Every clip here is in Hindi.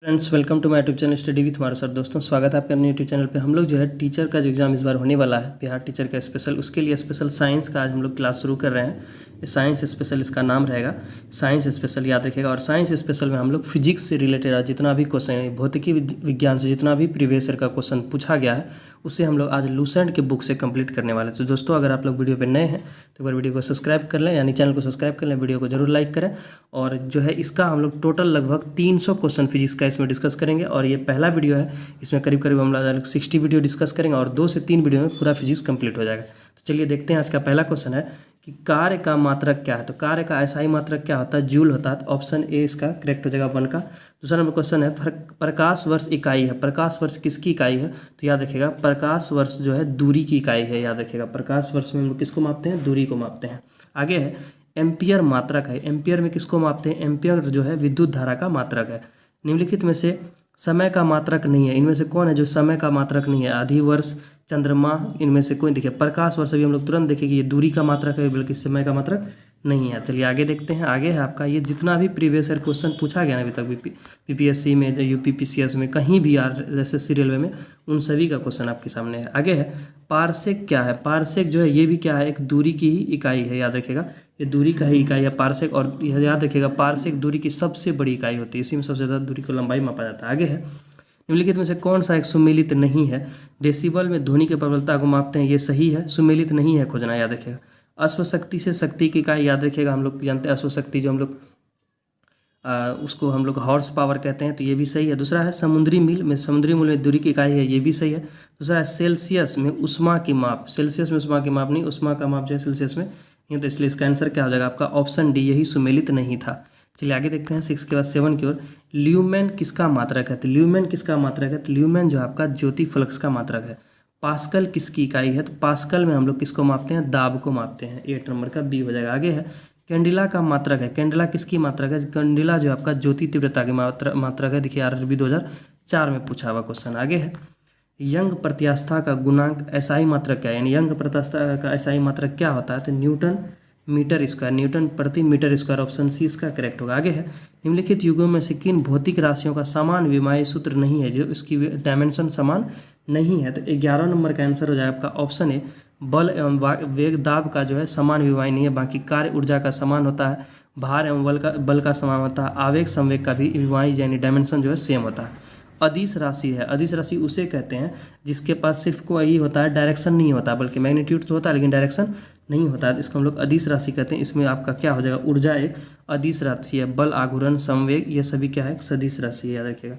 Friends, welcome to my YouTube channel study with हमारे सर। दोस्तों, स्वागत है आपका अपने यूट्यूब चैनल पे। हम लोग जो है टीचर का जो एग्ज़ाम इस बार होने वाला है, बिहार टीचर का स्पेशल, उसके लिए स्पेशल साइंस का आज हम लोग क्लास शुरू कर रहे हैं। साइंस स्पेशल इसका नाम रहेगा, साइंस स्पेशल याद रखिएगा। और साइंस स्पेशल में हम लोग फिजिक्स से रिलेटेड जितना भी क्वेश्चन है, भौतिकी विज्ञान से जितना भी प्रीवियस ईयर का क्वेश्चन पूछा गया है, उससे हम लोग आज लूसेंट के बुक से कंप्लीट करने वाले हैं। तो दोस्तों, अगर आप लोग वीडियो पे नए हैं तो एक बार वीडियो को सब्सक्राइब कर लें, यानी चैनल को सब्सक्राइब कर लें, वीडियो को जरूर लाइक करें। और जो है इसका हम लोग टोटल लगभग 300 क्वेश्चन फिजिक्स का इसमें डिस्कस करेंगे। और ये पहला वीडियो है, इसमें करीब करीब हम लोग 60 वीडियो डिस्कस करेंगे और 2 से 3 वीडियो में पूरा फिजिक्स कंप्लीट हो जाएगा। तो चलिए देखते हैं। आज का पहला क्वेश्चन है कि कार्य का मात्रक क्या है। तो कार्य का एसआई मात्रक क्या होता है? जूल होता है। तो ऑप्शन ए इसका करेक्ट हो जाएगा 1 का। दूसरा नंबर क्वेश्चन है प्रकाश वर्ष इकाई है। प्रकाश वर्ष किसकी इकाई है? तो याद रखिएगा, प्रकाश वर्ष जो है दूरी की इकाई है। याद रखिएगा, प्रकाश वर्ष में हम लोग किसको मापते हैं? दूरी को मापते हैं। आगे है एम्पियर मात्रक है। एम्पियर में किसको मापते हैं? एम्पियर जो है विद्युत धारा का मात्रक है। निम्नलिखित में से समय का मात्रक नहीं है। इनमें से कौन है जो समय का मात्रक नहीं है? अधिवर्ष, चंद्रमा, इनमें से कोई। देखिए, प्रकाश वर्ष भी हम लोग तुरंत देखेंगे ये दूरी का मात्रक है, बल्कि समय का मात्रक नहीं है। चलिए आगे देखते हैं। आगे है आपका ये जितना भी प्रीवियस ईयर क्वेश्चन पूछा गया ना अभी तक, बीपीएससी में, यूपीपीसीएस में, कहीं भी एसएससी रेलवे में, उन सभी का क्वेश्चन आपके सामने है। आगे है पारसेक क्या है? पारसेक जो है ये भी क्या है? एक दूरी की ही इकाई है। याद रखिएगा, ये दूरी का ही इकाई है पारसेक। और यह याद रखिएगा, पारसेक दूरी की सबसे बड़ी इकाई होती है। इसी में सबसे ज़्यादा दूरी को लंबाई मापा जाता है। आगे है निम्नलिखित में से कौन सा एक सुमेलित नहीं है? डेसिबल में ध्वनि की प्रबलता को मापते हैं, ये सही है। सुमेलित नहीं है खोजना, याद रखिएगा। अश्वशक्ति से शक्ति की इकाई याद रखिएगा, हम लोग जानते हैं अश्वशक्ति जो हम लोग उसको हम लोग हॉर्स पावर कहते हैं, तो ये भी सही है। दूसरा है समुद्री मील में, समुद्री मूल में दूरी की इकाई है, ये भी सही है। दूसरा है सेल्सियस में उष्मा की माप। सेल्सियस में उष्मा की माप नहीं, उष्मा का माप जो है सेल्सियस में नहीं, तो इसलिए इसका आंसर क्या हो जाएगा आपका? ऑप्शन डी, यही सुमेलित नहीं था। चलिए आगे देखते हैं 6 के बाद 7 की ओर। ल्यूमेन किसका मात्रक है? तो ल्यूमेन किसका मात्रक है? तो ल्यूमेन जो आपका ज्योति फ्लक्स का मात्रक है। पास्कल किसकी इकाई है? तो पास्कल में हम लोग किसको मापते हैं? दाब को मापते हैं। 8 नंबर का बी हो जाएगा। आगे है कैंडिला का मात्रक है। कैंडिला किसकी मात्रक है? कैंडिला जो आपका ज्योति तीव्रता की मात्रक है। देखिए आरआरबी 2004 में पूछा हुआ क्वेश्चन। आगे है यंग प्रत्यास्था का गुणांक एसआई मात्रक क्या है? यानी यंग प्रत्यास्था का एसआई मात्रक क्या होता है? तो न्यूटन मीटर स्क्वायर, न्यूटन प्रति मीटर स्क्वायर। ऑप्शन सी इसका करेक्ट होगा। आगे है निम्नलिखित युगों में से किन भौतिक राशियों का समान विमायी सूत्र नहीं है, जो इसकी डायमेंशन समान नहीं है? तो 11 नंबर का आंसर हो जाएगा आपका ऑप्शन ए, बल एवं वेग दाब का जो है समान विमायी नहीं है। बाकी कार्य ऊर्जा का समान होता है, भार एवं बल का समान होता है, आवेग संवेग का भी विमायी यानी डायमेंशन जो है सेम होता है। अदिश राशि है। अदिश राशि उसे कहते हैं जिसके पास सिर्फ कोई होता है, डायरेक्शन नहीं होता, बल्कि मैग्नीट्यूड तो होता है लेकिन डायरेक्शन नहीं होता है। इसको हम लोग अदिश राशि कहते हैं। इसमें आपका क्या हो जाएगा? ऊर्जा एक अदिश राशि है, बल, आघूर्ण, संवेग, ये सभी क्या है? सदिश राशि है, याद रखिएगा।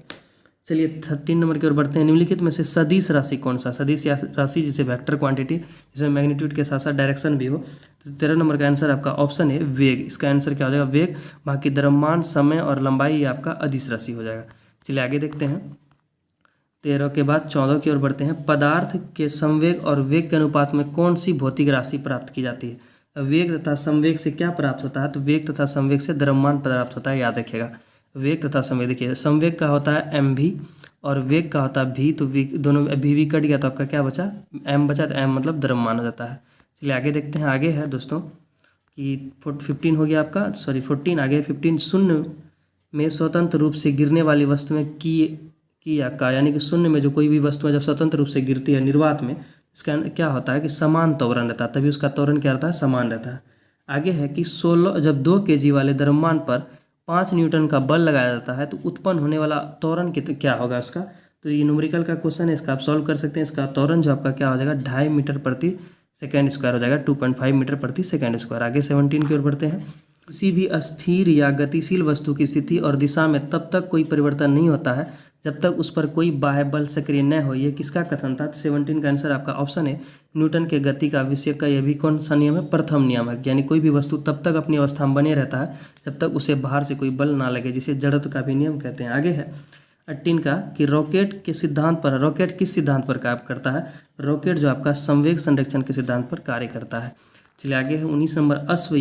चलिए 13 नंबर की ओर बढ़ते हैं। निम्नलिखित में से सदिश राशि कौन सा? सदिश राशि जिसे वेक्टर क्वांटिटी, जिसमें मैग्नीट्यूड के साथ साथ डायरेक्शन भी हो। तो 13 नंबर का आंसर आपका ऑप्शन है वेग। इसका आंसर क्या हो जाएगा? वेग। बाकी द्रव्यमान, समय और लंबाई ये आपका अदिश राशि हो जाएगा। चलिए आगे देखते हैं। 13 के बाद 14 की ओर बढ़ते हैं। पदार्थ के संवेग और वेग के अनुपात में कौन सी भौतिक राशि प्राप्त की जाती है? वेग तथा संवेग से क्या प्राप्त होता है? तो वेग तथा संवेग से द्रव्यमान प्राप्त होता है, याद रखिएगा। वेग तथा संवेग, देखिए संवेग का होता है एम भी और वेग का होता है भी, तो वी दोनों भी कट गया तो आपका क्या बचा? एम बचा। तो एम मतलब द्रव्यमान हो जाता है। चलिए आगे देखते हैं। आगे है दोस्तों कि 15 हो गया आपका, सॉरी 14। आगे 15 शून्य में स्वतंत्र रूप से गिरने वाली वस्तुएं की या का, यानी कि शून्य में जो कोई भी वस्तु है जब स्वतंत्र रूप से गिरती है निर्वात में, इसका क्या होता है कि समान त्वरण रहता है, तभी उसका त्वरण क्या रहता है? समान रहता है। आगे है कि 16 जब 2 kg वाले द्रव्यमान पर 5 न्यूटन का बल लगाया जाता है तो उत्पन्न होने वाला त्वरण क्या होगा उसका? तो ये न्यूमेरिकल का क्वेश्चन है, इसका आप सॉल्व कर सकते हैं। इसका त्वरण जो आपका क्या हो जाएगा? 2.5 मीटर प्रति सेकेंड स्क्वायर हो जाएगा, 2.5 मीटर प्रति सेकेंड स्क्वायर। आगे 17 की ओर बढ़ते हैं। किसी भी अस्थिर या गतिशील वस्तु की स्थिति और दिशा में तब तक कोई परिवर्तन नहीं होता है जब तक उस पर कोई बाह्य बल सक्रिय न हो। ये किसका कथन था? 17 का आंसर आपका ऑप्शन है न्यूटन के गति का विषय का। यह भी कौन सा नियम है? प्रथम नियम है। यानी कोई भी वस्तु तब तक अपनी अवस्था में बने रहता है जब तक उसे बाहर से कोई बल ना लगे, जिसे जड़त्व का भी नियम कहते हैं। आगे है 18 का कि रॉकेट के सिद्धांत पर, रॉकेट किस सिद्धांत पर कार्य करता है? रॉकेट जो आपका संवेग संरक्षण के सिद्धांत पर कार्य करता है। चलिए आगे है 19 नंबर। अश्व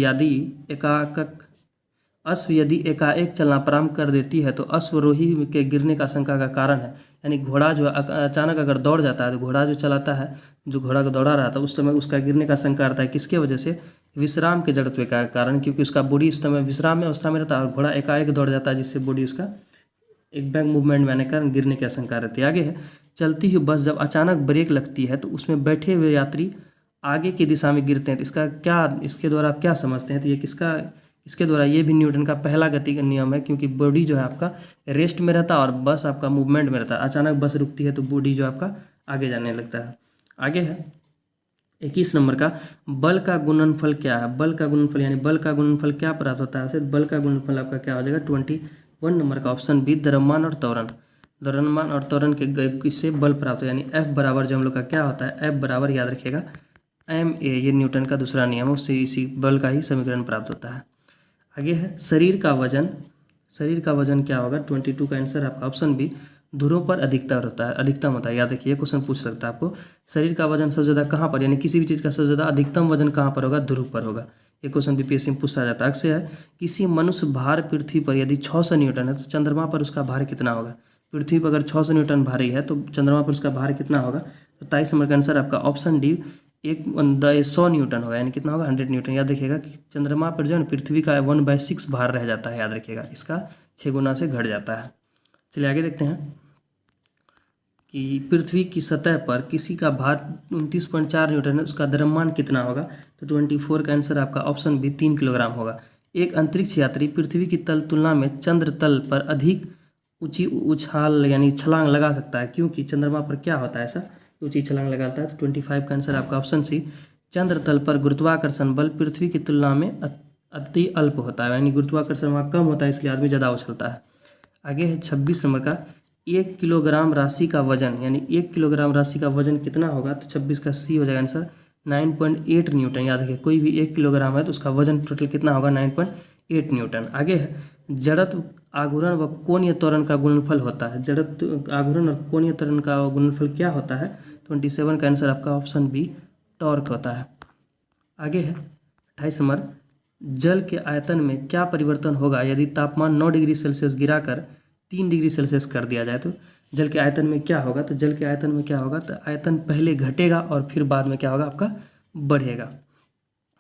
यदि एकाएक चलना प्रारंभ कर देती है तो अश्वरोही के गिरने का आशंका का कारण है। यानी घोड़ा जो अचानक अगर दौड़ जाता है तो घोड़ा जो चलाता है, जो घोड़ा को दौड़ा रहा था, उस समय उसका गिरने का आशंका रहता है। किसके वजह से? विश्राम के जड़त्व का कारण, क्योंकि उसका बॉडी उस समय विश्राम में अवस्था में रहता है और घोड़ा एकाएक दौड़ जाता है जिससे बॉडी उसका एक बैक मूवमेंट में आने के कारण गिरने की आशंका रहती है। आगे है, चलती हुई बस जब अचानक ब्रेक लगती है तो उसमें बैठे हुए यात्री आगे की दिशा में गिरते हैं। तो इसका क्या, इसके द्वारा आप क्या समझते हैं? तो ये किसका, इसके द्वारा ये भी न्यूटन का पहला गति का नियम है, क्योंकि बॉडी जो है आपका रेस्ट में रहता है और बस आपका मूवमेंट में रहता है। अचानक बस रुकती है तो बॉडी जो आपका आगे जाने लगता है। आगे है 21 नंबर का, बल का गुणनफल क्या है? बल का गुणनफल यानी बल का गुणनफल क्या प्राप्त होता है? बल का गुणनफल आपका क्या हो जाएगा? 21 नंबर का ऑप्शन बी, द्रव्यमान और त्वरण। द्रव्यमान और त्वरण के इससे बल प्राप्त हो, यानी एफ बराबर जो हम लोग का क्या होता है, एफ बराबर याद रखिएगा एम ए, ये न्यूटन का दूसरा नियम है, उससे इसी बल का ही समीकरण प्राप्त होता है। आगे है शरीर का वजन। शरीर का वजन क्या होगा? 22 का आंसर आपका ऑप्शन बी, ध्रुव पर अधिकतम होता है। याद रखिए, क्वेश्चन पूछ सकता है आपको, शरीर का वजन सबसे ज़्यादा कहाँ पर, यानी किसी भी चीज़ का सबसे ज़्यादा अधिकतम वजन कहाँ पर होगा? ध्रुव पर होगा। ये क्वेश्चन बीपीएससी में पूछा जाता है अक्सर है। किसी मनुष्य भार पृथ्वी पर यदि 600 न्यूटन है तो चंद्रमा पर उसका भार कितना होगा? पृथ्वी पर अगर 600 न्यूटन भारी है तो चंद्रमा पर उसका भार कितना होगा? तो 23 नंबर का आंसर आपका ऑप्शन डी, 100 न्यूटन होगा, यानी कितना होगा? 100 न्यूटन। याद रखिएगा कि चंद्रमा पर जो है पृथ्वी का 1/6 भार रह जाता है। याद रखिएगा, इसका 6 गुना से घट जाता है। चलिए आगे देखते हैं कि पृथ्वी की सतह पर किसी का भार 29.4 न्यूटन है, उसका द्रव्यमान कितना होगा? तो 24 का आंसर आपका ऑप्शन बी, 3 किलोग्राम होगा। एक अंतरिक्ष यात्री पृथ्वी की तुलना में चंद्र तल पर अधिक ऊंची उछाल यानी छलांग लगा सकता है, क्योंकि चंद्रमा पर क्या होता है ऐसा ऊंची छलांग लगाता है? तो 25 का आंसर आपका ऑप्शन सी, चंद्र तल पर गुरुत्वाकर्षण बल पृथ्वी की तुलना में अति अल्प होता है, यानी गुरुत्वाकर्षण वहाँ कम होता है, इसलिए आदमी ज़्यादा उछलता है। आगे है 26 नंबर का, 1 किलोग्राम राशि का वजन, यानी 1 किलोग्राम राशि का वजन कितना होगा? तो 26 का सी हो जाएगा आंसर, 9.8 न्यूटन। याद रखिए, कोई भी 1 किलोग्राम है तो उसका वजन टोटल कितना होगा? 9.8 न्यूटन। आगे है जड़त्व, आघूर्ण व कोणीय त्वरण का गुणनफल होता है। जड़त्व, आघूर्ण और कोणीय त्वरण का गुणनफल क्या होता है? 27 का आंसर आपका ऑप्शन बी, टॉर्क होता है। आगे है 28 नंबर, जल के आयतन में क्या परिवर्तन होगा यदि तापमान 9 डिग्री सेल्सियस गिराकर 3 डिग्री सेल्सियस कर दिया जाए? तो जल के आयतन में क्या होगा? तो जल के आयतन में क्या होगा? तो आयतन पहले घटेगा और फिर बाद में क्या होगा? आपका बढ़ेगा।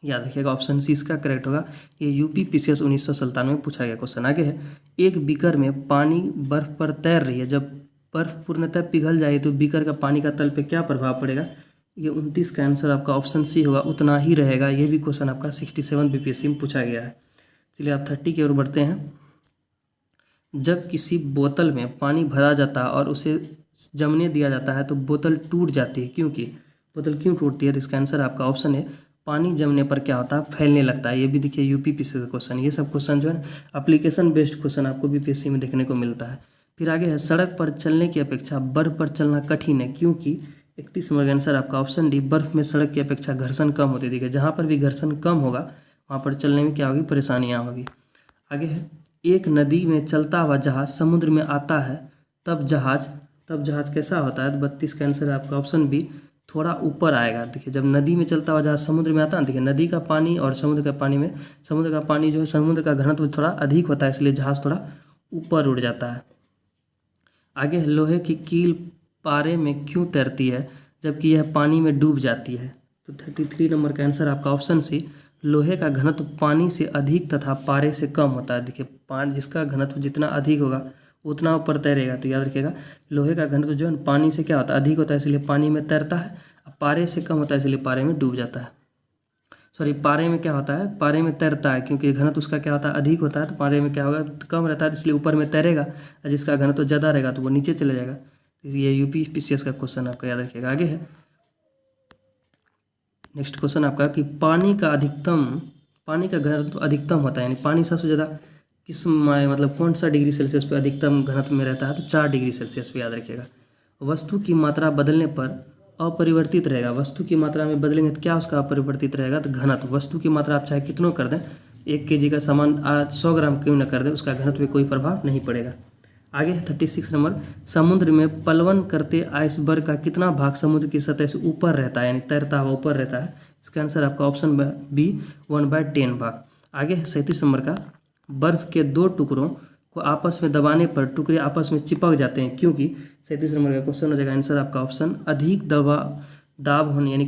याद रखिएगा, ऑप्शन सी इसका करेक्ट होगा। ये यूपी पीसीएस 1997 में पूछा गया क्वेश्चन। आगे है, एक बीकर में पानी बर्फ पर तैर रही है, जब बर्फ पूर्णतः पिघल जाए तो बीकर का पानी का तल पे क्या प्रभाव पड़ेगा? ये 29 का आंसर आपका ऑप्शन सी होगा, उतना ही रहेगा। ये भी क्वेश्चन आपका 67 बीपीएससी में पूछा गया है। चलिए आप 30 की ओर बढ़ते हैं। जब किसी बोतल में पानी भरा जाता है और उसे जमने दिया जाता है तो बोतल टूट जाती है, क्योंकि बोतल क्यों टूटती है? तो इसका आंसर आपका ऑप्शन है, पानी जमने पर क्या होता है? फैलने लगता है। ये भी देखिए यूपी पीसीएस का क्वेश्चन। ये सब क्वेश्चन जो है एप्लीकेशन बेस्ड क्वेश्चन आपको बीपीएससी में देखने को मिलता है। फिर आगे है, सड़क पर चलने की अपेक्षा बर्फ पर चलना कठिन है, क्योंकि 31 नंबर का आंसर आपका ऑप्शन डी, बर्फ में सड़क की अपेक्षा घर्षण कम होती है। देखिए, जहाँ पर भी घर्षण कम होगा वहाँ पर चलने में क्या होगी? परेशानियाँ होगी। आगे है, एक नदी में चलता हुआ जहाज समुद्र में आता है तब जहाज कैसा होता है? तो 32 का आंसर है आपका ऑप्शन बी, थोड़ा ऊपर आएगा। देखिए, जब नदी में चलता हुआ जहाज समुद्र में आता है, देखिए नदी का पानी और समुद्र का पानी में, समुद्र का पानी जो है समुद्र का घनत्व थोड़ा अधिक होता है, इसलिए जहाज थोड़ा ऊपर उड़ जाता है। आगे लोहे की कील पारे में क्यों तैरती है जबकि यह पानी में डूब जाती है? तो 33 नंबर का आंसर आपका ऑप्शन सी, लोहे का घनत्व पानी से अधिक तथा पारे से कम होता है। देखिए, पानी जिसका घनत्व जितना अधिक होगा उतना ऊपर तैरेगा। तो याद रखिएगा, लोहे का घनत्व जो है पानी से क्या होता है? अधिक होता है, इसलिए पानी में तैरता है। पारे से कम होता है, इसलिए पारे में डूब जाता है। सॉरी, पारे में क्या होता है? पारे में तैरता है, क्योंकि घनत्व उसका क्या होता है? अधिक होता है। तो पारे में क्या होगा? कम रहता है, इसलिए ऊपर में तैरेगा, और जिसका घनत्व ज़्यादा रहेगा तो वो नीचे चले जाएगा। ये यूपी पीसीएस का क्वेश्चन आपका याद रखिएगा। आगे है नेक्स्ट क्वेश्चन आपका कि पानी का घनत्व अधिकतम होता है, यानी पानी सबसे ज़्यादा किस मतलब कौन सा डिग्री सेल्सियस पे अधिकतम घनत्व में रहता है? तो 4 डिग्री सेल्सियस पे। याद रखिएगा, वस्तु की मात्रा बदलने पर अपरिवर्तित रहेगा। वस्तु की मात्रा में बदलेंगे तो क्या उसका अपरिवर्तित रहेगा? तो घनत्व। वस्तु की मात्रा आप चाहे कितनों कर दें, 1 kg का सामान 100 ग्राम क्यों न कर दें, उसका घनत्व में कोई प्रभाव नहीं पड़ेगा। आगे 36 नंबर, समुद्र में पलवन करते आइसबर्ग का कितना भाग समुद्र की सतह से ऊपर रहता है, यानी तैरता हुआ ऊपर रहता है? इसका आंसर आपका ऑप्शन बी, 1/10 भाग। आगे 37 नंबर का, बर्फ के 2 टुकड़ों को आपस में दबाने पर टुकड़े आपस में चिपक जाते हैं, क्योंकि 37 नंबर का क्वेश्चन हो जाएगा आंसर आपका ऑप्शन अधिक दाब होने, यानी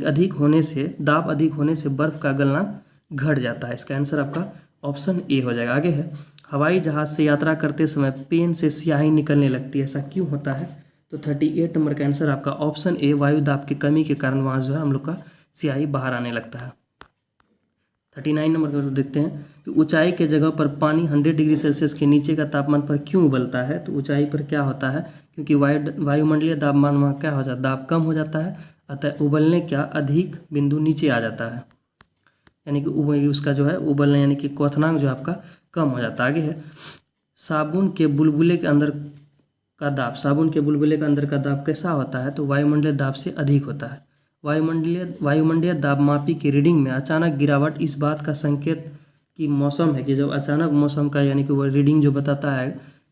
दाब अधिक होने से बर्फ का गलना घट जाता है। इसका आंसर आपका ऑप्शन ए हो जाएगा। आगे है, हवाई जहाज़ से यात्रा करते समय पेन से स्याही निकलने लगती है, ऐसा क्यों होता है? तो 38 नंबर का आंसर आपका ऑप्शन ए, वायु दाब की कमी के कारण वहाँ जो है हम लोग का स्याही बाहर आने लगता है। 39 नंबर का देखते हैं कि ऊंचाई के जगह पर पानी 100 डिग्री सेल्सियस के नीचे का तापमान पर क्यों उबलता है? तो ऊंचाई पर क्या होता है? क्योंकि वायुमंडलीय दाबमान वहाँ क्या हो जाता है, दाब कम हो जाता है, अतः उबलने क्या अधिक बिंदु नीचे आ जाता है, यानी कि उसका जो है उबलने यानी कि क्वथनांक जो आपका कम हो जाता है। आगे है साबुन के बुलबुले के अंदर का दाब, साबुन के बुलबुले के अंदर का दाब कैसा होता है? तो वायुमंडलीय दाब से अधिक होता है। वायुमंडलीय दाबमापी की रीडिंग में अचानक गिरावट इस बात का संकेत कि मौसम है कि जब अचानक मौसम का यानी कि वो रीडिंग जो बताता है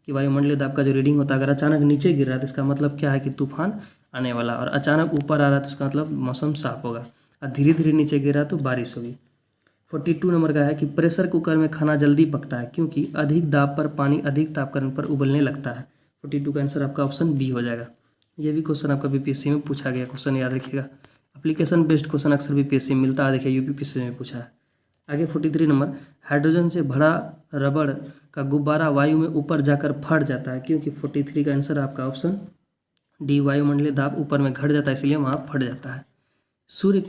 कि वायुमंडलीय दाब का जो रीडिंग होता है, अगर अचानक नीचे गिर रहा है तो इसका मतलब क्या है कि तूफान आने वाला, और अचानक ऊपर आ रहा है तो इसका मतलब मौसम साफ होगा, और धीरे धीरे नीचे गिरा तो बारिश होगी। 42 नंबर का है कि प्रेशर कुकर में खाना जल्दी पकता है क्योंकि अधिक दाब पर पानी अधिक तापक्रम पर उबलने लगता है। 42 का आंसर आपका ऑप्शन बी हो जाएगा। ये भी क्वेश्चन आपका बीपीएससी में पूछा गया क्वेश्चन, याद रखिएगा। एप्लीकेशन बेस्ड क्वेश्चन अक्सर बीपीएससी में मिलता है, देखिए यूपीपीएससी में पूछा है। आगे 43 नंबर, हाइड्रोजन से भरा रबड़ का गुब्बारा वायु में ऊपर जाकर फट जाता है क्योंकि 43 का आंसर आपका ऑप्शन डी, वायुमंडलीय दाब ऊपर में घट जाता है इसलिए वहाँ फट जाता है। सूर्य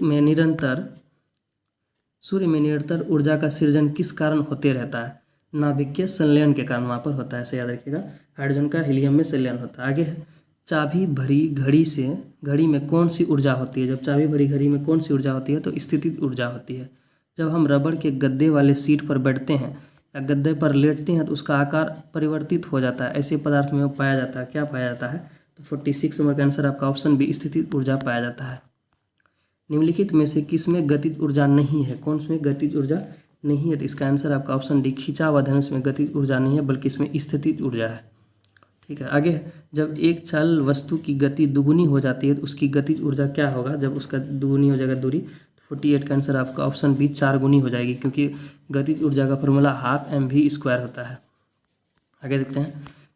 में निरंतर ऊर्जा का सृजन किस कारण होते रहता है? नाभिकीय संलयन के कारण वहाँ पर होता है, ऐसे याद रखिएगा। हाइड्रोजन का हीलियम में संलयन होता है। आगे है चाबी भरी घड़ी में कौन सी ऊर्जा होती है? जब चाबी भरी घड़ी में कौन सी ऊर्जा होती है? तो स्थितिज ऊर्जा होती है। जब हम रबड़ के गद्दे वाले सीट पर बैठते हैं या गद्दे पर लेटते हैं तो उसका आकार परिवर्तित हो जाता है, ऐसे पदार्थ में वो पाया जाता है, क्या पाया जाता है? तो 46 नंबर का आंसर आपका ऑप्शन बी, स्थितिज ऊर्जा पाया जाता है। निम्नलिखित में से किसमें गतिज ऊर्जा नहीं है? कौन इसमें गतिज ऊर्जा नहीं है? तो इसका आंसर आपका ऑप्शन डी, खिंचाव अध्ययन में गतिज ऊर्जा नहीं है बल्कि इसमें स्थितिज ऊर्जा है। ठीक है, आगे जब एक चल वस्तु की गति दुगुनी हो जाती है तो उसकी गतिज ऊर्जा क्या होगा? जब उसका दुगुनी हो जाएगा दूरी, 48 का आंसर आपका ऑप्शन बी, 4 गुनी हो जाएगी, क्योंकि गतिज ऊर्जा का फॉर्मूला ½ mv² होता है। आगे देखते हैं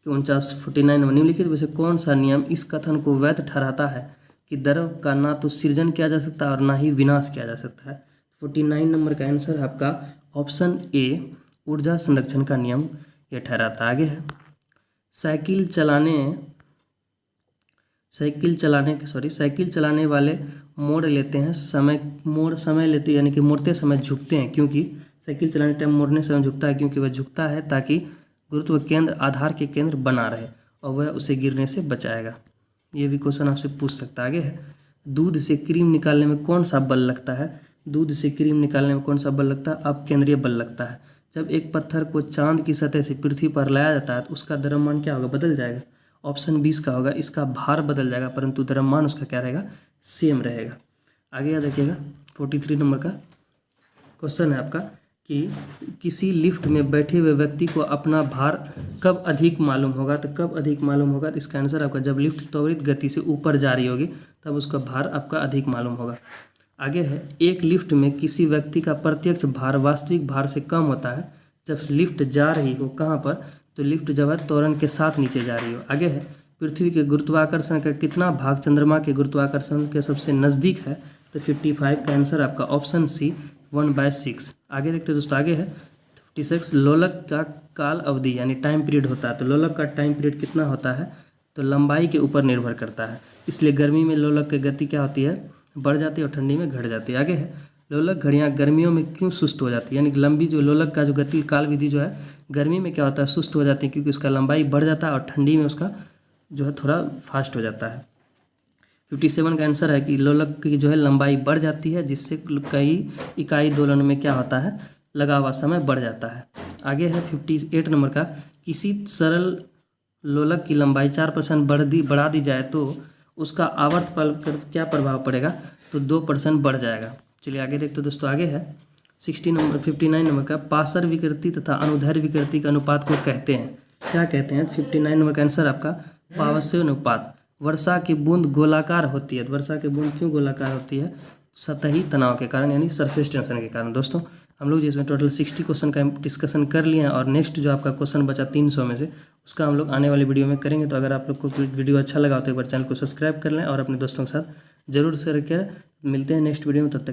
कि 49 निम्नलिखित में से कौन सा नियम इस कथन को वैध ठहराता है कि द्रव का ना तो सृजन किया जा सकता है और ना ही विनाश किया जा सकता है? 49 नंबर का आंसर आपका ऑप्शन ए, ऊर्जा संरक्षण का नियम ये ठहराता है। आगे है साइकिल चलाने वाले मोड़ समय लेते यानी कि मोड़ते समय झुकते हैं क्योंकि साइकिल चलाने टाइम मोड़ने समय झुकता है क्योंकि वह झुकता है ताकि गुरुत्व केंद्र आधार के केंद्र बना रहे और वह उसे गिरने से बचाएगा। ये भी क्वेश्चन आपसे पूछ सकता है। आगे है दूध से क्रीम निकालने में कौन सा बल लगता है? दूध से क्रीम निकालने में कौन सा बल लगता है? अपकेंद्रीय बल लगता है। जब एक पत्थर को चांद की सतह से पृथ्वी पर लाया जाता है तो उसका द्रव्यमान क्या होगा? बदल जाएगा। ऑप्शन 20 का होगा, इसका भार बदल जाएगा परंतु द्रव्यमान उसका क्या रहेगा? सेम रहेगा। आगे याद रखिएगा 43 नंबर का क्वेश्चन है आपका कि किसी लिफ्ट में बैठे हुए व्यक्ति को अपना भार कब अधिक मालूम होगा? तो कब अधिक मालूम होगा? तो इसका आंसर आपका जब लिफ्ट त्वरित गति से ऊपर जा रही होगी तब उसका भार आपका अधिक मालूम होगा। आगे है एक लिफ्ट में किसी व्यक्ति का प्रत्यक्ष भार वास्तविक भार से कम होता है जब लिफ्ट जा रही हो, कहाँ पर? तो लिफ्ट जब है त्वरण के साथ नीचे जा रही हो। आगे है पृथ्वी के गुरुत्वाकर्षण का कितना भाग चंद्रमा के गुरुत्वाकर्षण के सबसे नज़दीक है? तो 55 का आंसर आपका ऑप्शन सी, 1/6। आगे देखते हैं दोस्तों, आगे है 56 लोलक का काल अवधि यानी टाइम पीरियड होता है। तो लोलक का टाइम पीरियड कितना होता है? तो लंबाई के ऊपर निर्भर करता है, इसलिए गर्मी में लोलक की गति क्या होती है? बढ़ जाती है और ठंडी में घट जाती है। आगे है लोलक घड़ियाँ गर्मियों में क्यों सुस्त हो जाती है? यानी लंबी जो लोलक का जो गति काल विधि जो है गर्मी में क्या होता है? सुस्त हो जाती है क्योंकि उसका लंबाई बढ़ जाता है और ठंडी में उसका जो है थोड़ा फास्ट हो जाता है। 57 का आंसर है कि लोलक की जो है लंबाई बढ़ जाती है जिससे कई इकाई दोलन में क्या होता है? लगा हुआ समय बढ़ जाता है। आगे है 58 नंबर का किसी सरल लोलक की लंबाई 4% बढ़ा दी जाए तो उसका आवर्त पल पर क्या प्रभाव पड़ेगा? तो 2% बढ़ जाएगा। चलिए आगे देखते दोस्तों, आगे है 59 नंबर का पासर विकृति तथा अनुदैर्ध्य विकृति के अनुपात को कहते हैं, क्या कहते हैं? 59 नंबर का आंसर आपका पावस्य अनुपात। वर्षा की बूंद गोलाकार होती है, तो वर्षा की बूंद क्यों गोलाकार होती है? सतही तनाव के कारण यानी सरफेस टेंशन के कारण। दोस्तों हम लोग जिसमें टोटल 60 क्वेश्चन का डिस्कशन कर लिए हैं और नेक्स्ट जो आपका क्वेश्चन बचा 300 में से उसका हम लोग आने वाली वीडियो में करेंगे। तो अगर आप लोग को वीडियो अच्छा लगा तो एक बार चैनल को सब्सक्राइब कर लें और अपने दोस्तों के साथ जरूर शेयर करें। मिलते हैं नेक्स्ट वीडियो में, तब तक